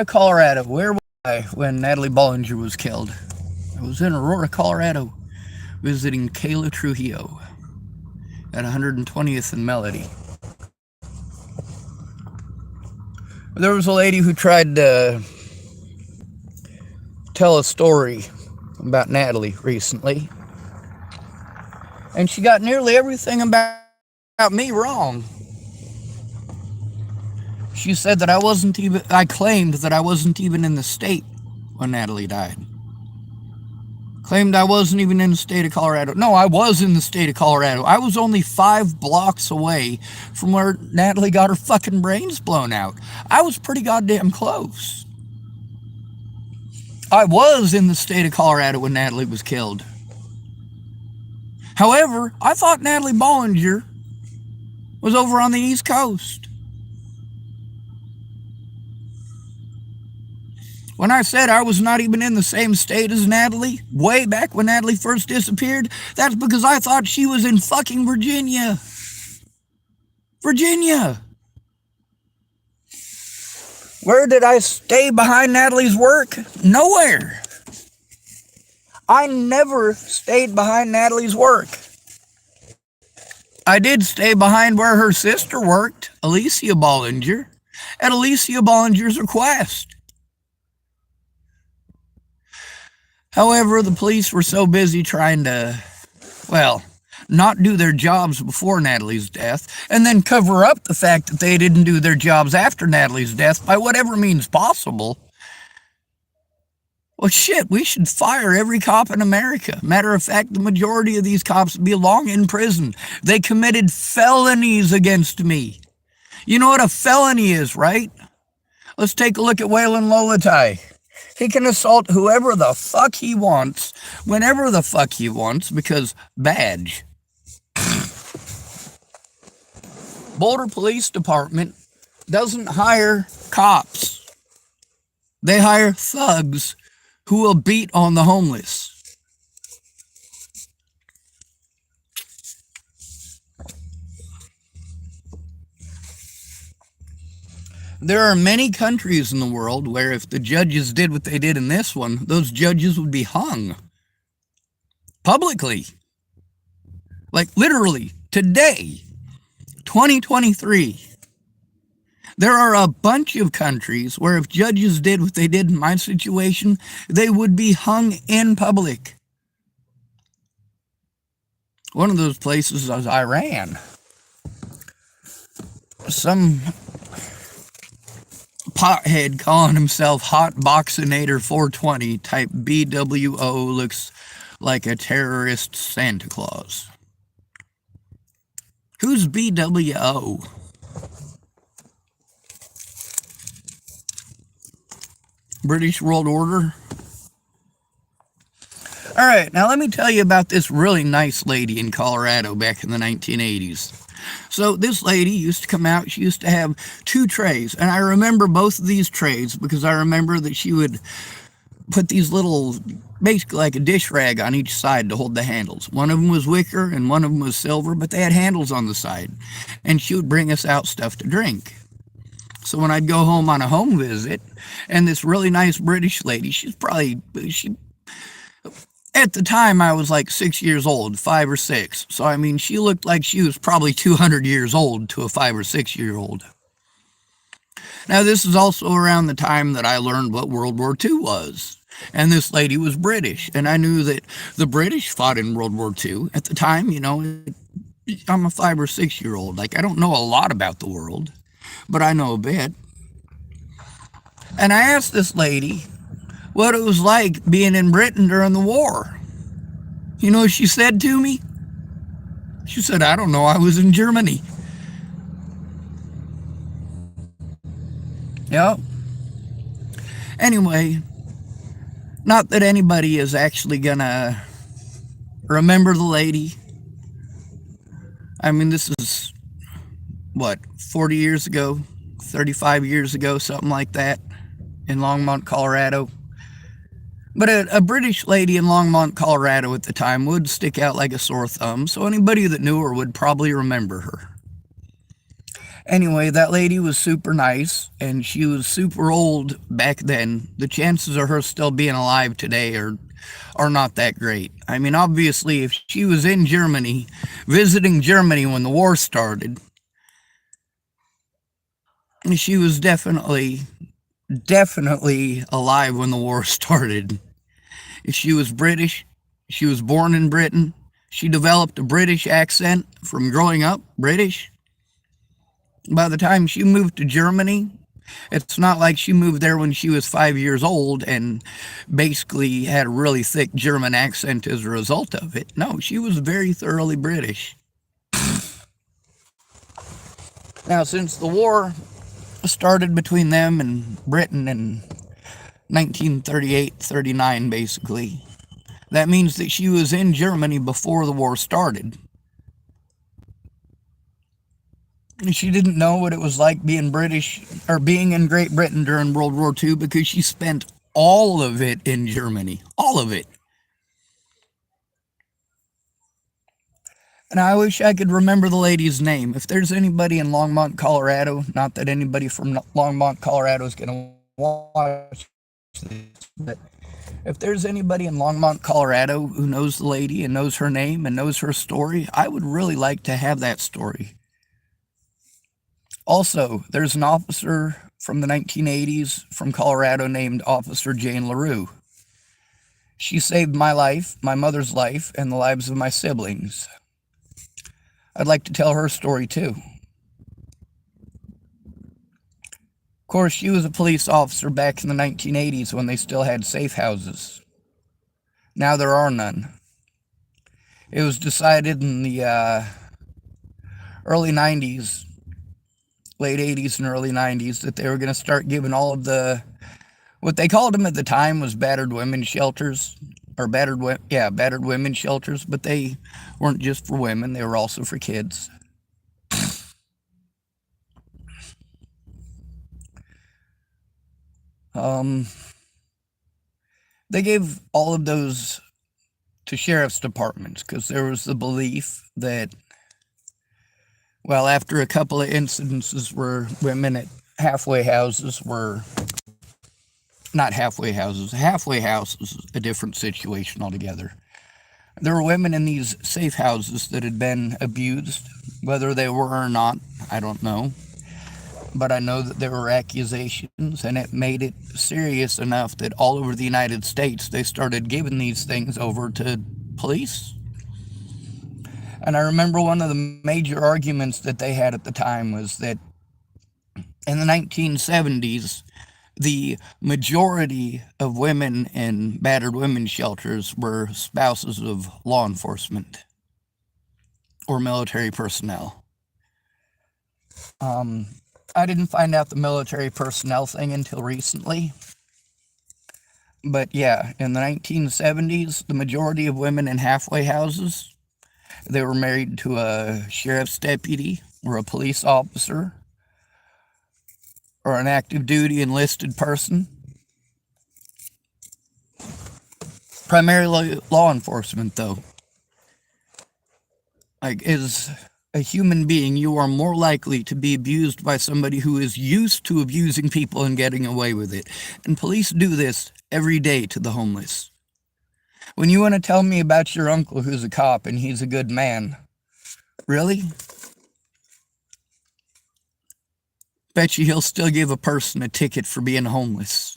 Aurora, Colorado. Where was I when Natalie Bollinger was killed? I was in Aurora, Colorado, visiting Kayla Trujillo at 120th and Melody. There was a lady who tried to tell a story about Natalie recently, and she got nearly everything about me wrong. She said that I claimed that I wasn't even in the state when Natalie died. Claimed I wasn't even in the state of Colorado. No, I was in the state of Colorado. I was only 5 blocks away from where Natalie got her fucking brains blown out. I was pretty goddamn close. I was in the state of Colorado when Natalie was killed. However, I thought Natalie Bollinger was over on the East Coast. When I said I was not even in the same state as Natalie, way back when Natalie first disappeared, that's because I thought she was in fucking Virginia. Virginia. Where did I stay behind Natalie's work? Nowhere. I never stayed behind Natalie's work. I did stay behind where her sister worked, Alicia Bollinger, at Alicia Bollinger's request. However, the police were so busy trying to, not do their jobs before Natalie's death, and then cover up the fact that they didn't do their jobs after Natalie's death by whatever means possible. Well, shit, we should fire every cop in America. Matter of fact, the majority of these cops belong in prison. They committed felonies against me. You know what a felony is, right? Let's take a look at Waylon Lolatai. He can assault whoever the fuck he wants, whenever the fuck he wants, because badge. Boulder Police Department doesn't hire cops. They hire thugs who will beat on the homeless. There are many countries in the world where if the judges did what they did in this one, those judges would be hung. Publicly. Like literally, today, 2023. There are a bunch of countries where if judges did what they did in my situation, they would be hung in public. One of those places was Iran. Some pothead calling himself Hot Boxinator 420 type BWO looks like a terrorist Santa Claus. Who's BWO? British World Order? Alright, now let me tell you about this really nice lady in Colorado back in the 1980s. So this lady used to come out, she used to have 2 trays, and I remember both of these trays because I remember that she would put these little, basically like a dish rag on each side to hold the handles. One of them was wicker and one of them was silver, but they had handles on the side. And she would bring us out stuff to drink. So when I'd go home on a home visit, and this really nice British lady, at the time, I was like 6 years old, 5 or 6. So, I mean, she looked like she was probably 200 years old to a 5 or 6 year old. Now, this is also around the time that I learned what World War II was. And this lady was British. And I knew that the British fought in World War II. At the time, you know, I'm a 5 or 6 year old. Like, I don't know a lot about the world, but I know a bit. And I asked this lady what it was like being in Britain during the war. You know what she said to me? She said, I don't know, I was in Germany. Yep. Anyway, not that anybody is actually gonna remember the lady. I mean, this is, 40 years ago, 35 years ago, something like that, in Longmont, Colorado. But a British lady in Longmont, Colorado at the time would stick out like a sore thumb, so anybody that knew her would probably remember her. Anyway, that lady was super nice, and she was super old back then. The chances of her still being alive today are not that great. I mean, obviously, if she was in Germany, visiting Germany when the war started, she was definitely alive when the war started. If she was British, she was born in Britain. She developed a British accent from growing up British. By the time she moved to Germany, it's not like she moved there when she was 5 years old and basically had a really thick German accent as a result of it. No, she was very thoroughly British. Now, since the war started between them and Britain in 1938-39, basically, that means that she was in Germany before the war started. She didn't know what it was like being British or being in Great Britain during World War II because she spent all of it in Germany. All of it. And I wish I could remember the lady's name. If there's anybody in Longmont, Colorado, not that anybody from Longmont, Colorado is going to watch this, but if there's anybody in Longmont, Colorado who knows the lady and knows her name and knows her story, I would really like to have that story. Also, there's an officer from the 1980s from Colorado named Officer Jane LaRue. She saved my life, my mother's life, and the lives of my siblings. I'd like to tell her story too. Of course, she was a police officer back in the 1980s when they still had safe houses. Now there are none. It was decided in the early 90s, late 80s and early 90s, that they were going to start giving all of the, what they called them at the time was battered women's shelters, or battered women's shelters, but they weren't just for women, they were also for kids. They gave all of those to sheriff's departments because there was the belief that, well, after a couple of incidences where women at halfway houses were, not halfway houses, a halfway house is a different situation altogether. There were women in these safe houses that had been abused, whether they were or not, I don't know. But I know that there were accusations, and it made it serious enough that all over the United States they started giving these things over to police. And I remember one of the major arguments that they had at the time was that in the 1970s, the majority of women in battered women's shelters were spouses of law enforcement or military personnel. I didn't find out the military personnel thing until recently. But yeah, in the 1970s, the majority of women in halfway houses, they were married to a sheriff's deputy or a police officer or an active duty enlisted person. Primarily law enforcement, though. Like, as a human being, you are more likely to be abused by somebody who is used to abusing people and getting away with it. And police do this every day to the homeless. When you want to tell me about your uncle who's a cop and he's a good man, really? Bet you he'll still give a person a ticket for being homeless.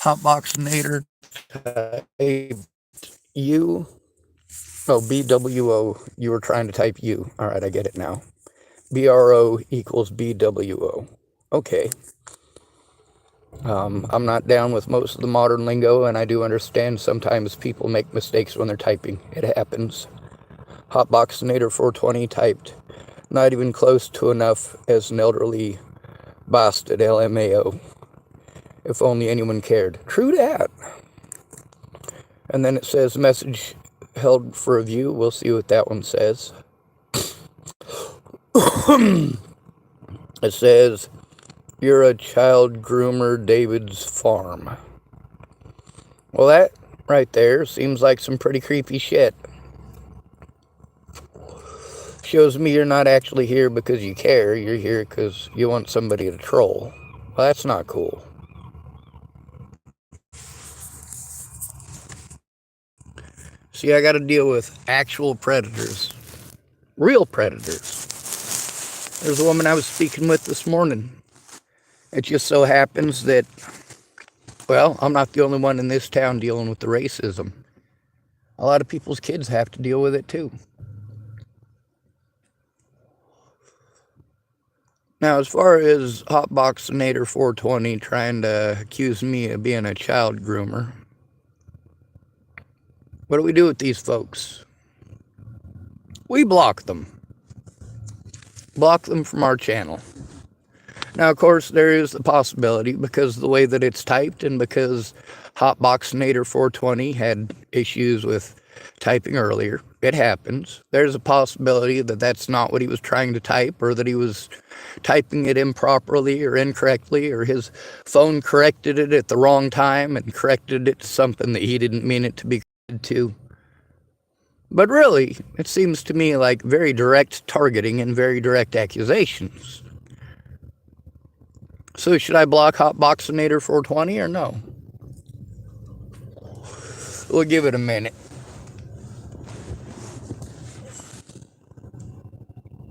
Hotboxinator U. Oh, BWO. You were trying to type U. All right, I get it now. BRO equals BWO. Okay. I'm not down with most of the modern lingo, and I do understand sometimes people make mistakes when they're typing. It happens. Hotboxinator 420 typed not even close to enough as an elderly bastard LMAO. If only anyone cared. True that. And then it says message held for review. We'll see what that one says. It says, you're a child groomer, David's farm. Well, that right there seems like some pretty creepy shit. Shows me you're not actually here because you care. You're here because you want somebody to troll. Well, that's not cool. See, I got to deal with actual predators. Real predators. There's a woman I was speaking with this morning. It just so happens that, well, I'm not the only one in this town dealing with the racism. A lot of people's kids have to deal with it too. Now, as far as Hotboxinator 420 trying to accuse me of being a child groomer, what do we do with these folks? We block them. Block them from our channel. Now, of course, there is the possibility, because of the way that it's typed and because Hotboxinator 420 had issues with typing earlier, it happens. There's a possibility that that's not what he was trying to type, or that he was typing it improperly or incorrectly, or his phone corrected it at the wrong time and corrected it to something that he didn't mean it to be corrected to. But really, it seems to me like very direct targeting and very direct accusations. So should I block Hotboxinator 420 or no? We'll give it a minute.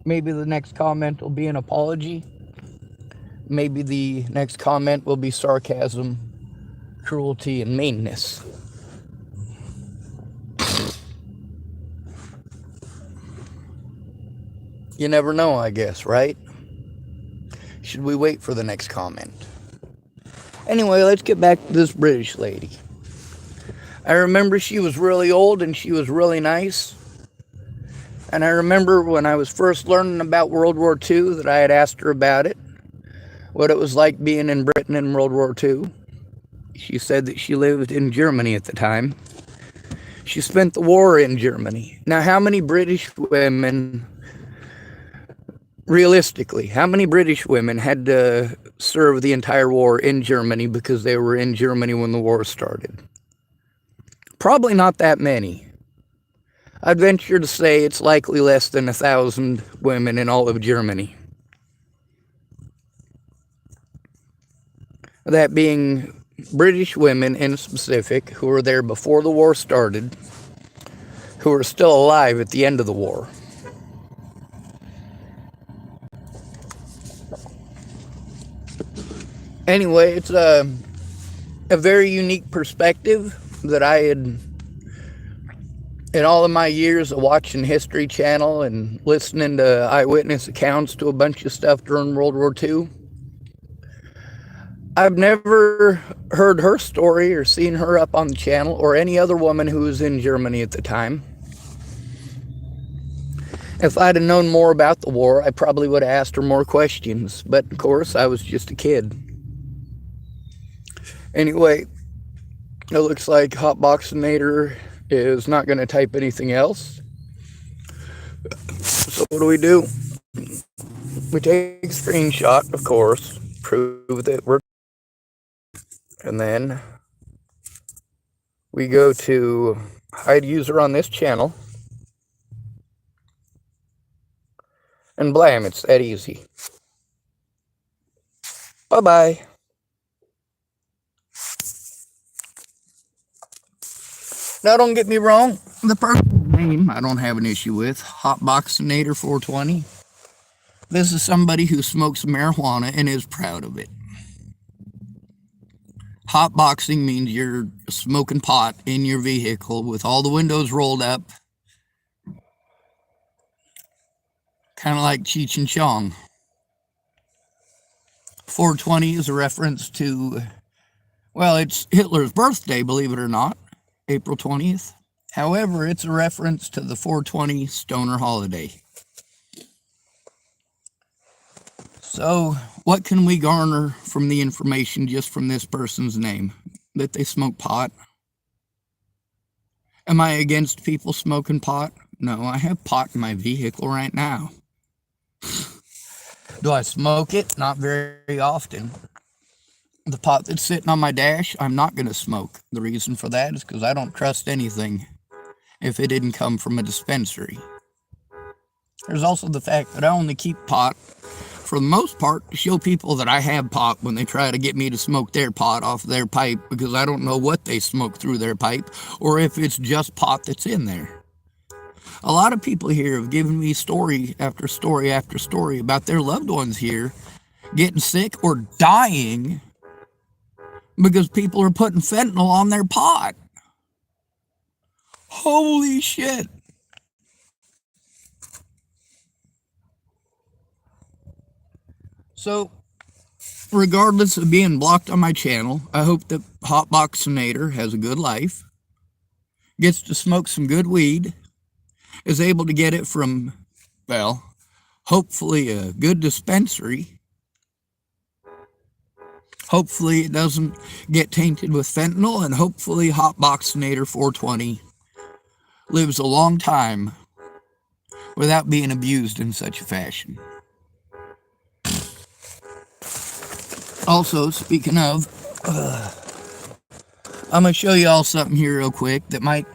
Maybe the next comment will be an apology. Maybe the next comment will be sarcasm, cruelty, and meanness. You never know, I guess, right? Should we wait for the next comment? Anyway, let's get back to this British lady. I remember she was really old and she was really nice. And I remember when I was first learning about World War II that I had asked her about it, what it was like being in Britain in World War II. She said that she lived in Germany at the time. She spent the war in Germany. Now, how many British women, realistically, how many British women had to serve the entire war in Germany because they were in Germany when the war started? Probably not that many. I'd venture to say it's likely less than 1,000 women in all of Germany. That being British women in specific who were there before the war started, who are still alive at the end of the war. Anyway, it's a very unique perspective that I had, in all of my years of watching History Channel and listening to eyewitness accounts to a bunch of stuff during World War II, I've never heard her story or seen her up on the channel or any other woman who was in Germany at the time. If I'd have known more about the war, I probably would have asked her more questions, but of course I was just a kid. Anyway, it looks like Hotboxinator is not going to type anything else. So what do? We take a screenshot, of course, prove that we're, and then we go to hide user on this channel, and blam, it's that easy. Bye-bye. Now, don't get me wrong, the person's name I don't have an issue with, Hotboxinator 420. This is somebody who smokes marijuana and is proud of it. Hotboxing means you're smoking pot in your vehicle with all the windows rolled up. Kind of like Cheech and Chong. 420 is a reference to, well, it's Hitler's birthday, believe it or not. April 20th. However, it's a reference to the 420 stoner holiday. So, what can we garner from the information just from this person's name? That they smoke pot? Am I against people smoking pot? No, I have pot in my vehicle right now. Do I smoke it? Not very often. The pot that's sitting on my dash, I'm not going to smoke. The reason for that is because I don't trust anything if it didn't come from a dispensary. There's also the fact that I only keep pot, for the most part, to show people that I have pot when they try to get me to smoke their pot off their pipe, because I don't know what they smoke through their pipe or if it's just pot that's in there. A lot of people here have given me story after story after story about their loved ones here getting sick or dying because people are putting fentanyl on their pot. Holy shit. So, regardless of being blocked on my channel, I hope that Hotboxinator has a good life, gets to smoke some good weed, is able to get it from, well, hopefully a good dispensary. Hopefully it doesn't get tainted with fentanyl, and hopefully Hotboxinator 420 lives a long time without being abused in such a fashion. Also, speaking of, I'm going to show you all something here real quick that might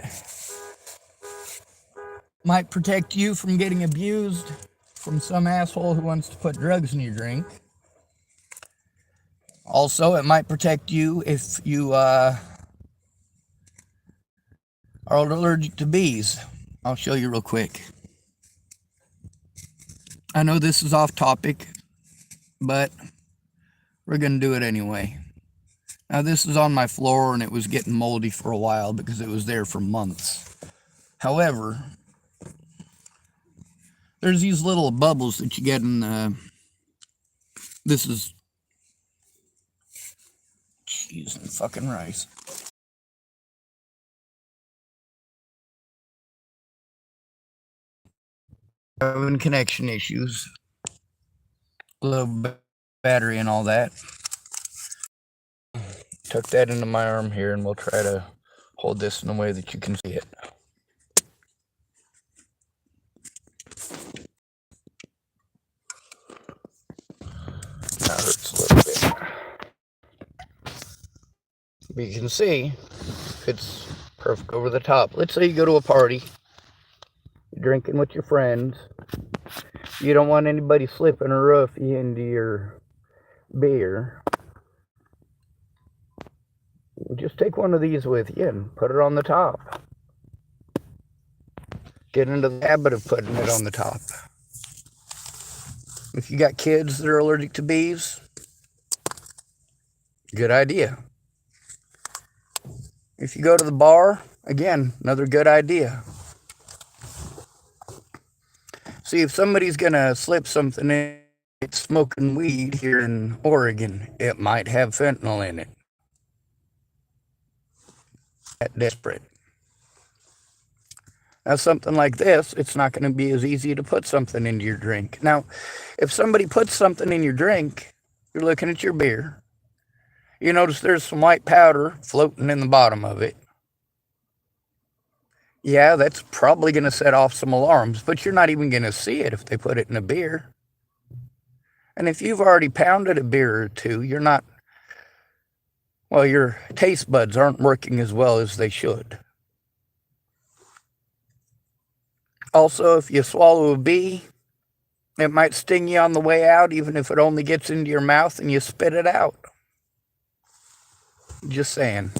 protect you from getting abused from some asshole who wants to put drugs in your drink. Also, it might protect you if you are allergic to bees. I'll show you real quick. I know this is off topic, but we're going to do it anyway. Now, this is on my floor, and it was getting moldy for a while because it was there for months. However, there's these little bubbles that you get in this is cheese and fucking rice. Having connection issues, low battery and all that. Tuck that into my arm here, and we'll try to hold this in a way that you can see it. That hurts a little bit. But you can see it's perfect over the top. Let's say you go to a party, you're drinking with your friends, you don't want anybody slipping a roofie into your beer. Just take one of these with you and put it on the top. Get into the habit of putting it on the top. If you got kids that are allergic to bees, good idea. If you go to the bar, again, another good idea. See, if somebody's going to slip something in, it's smoking weed here in Oregon, it might have fentanyl in it. That desperate. Now, something like this, it's not going to be as easy to put something into your drink. Now, if somebody puts something in your drink, you're looking at your beer. You notice there's some white powder floating in the bottom of it. Yeah, that's probably going to set off some alarms, but you're not even going to see it if they put it in a beer. And if you've already pounded a beer or two, you're not, well, your taste buds aren't working as well as they should. Also, if you swallow a bee, it might sting you on the way out, even if it only gets into your mouth and you spit it out. Just saying.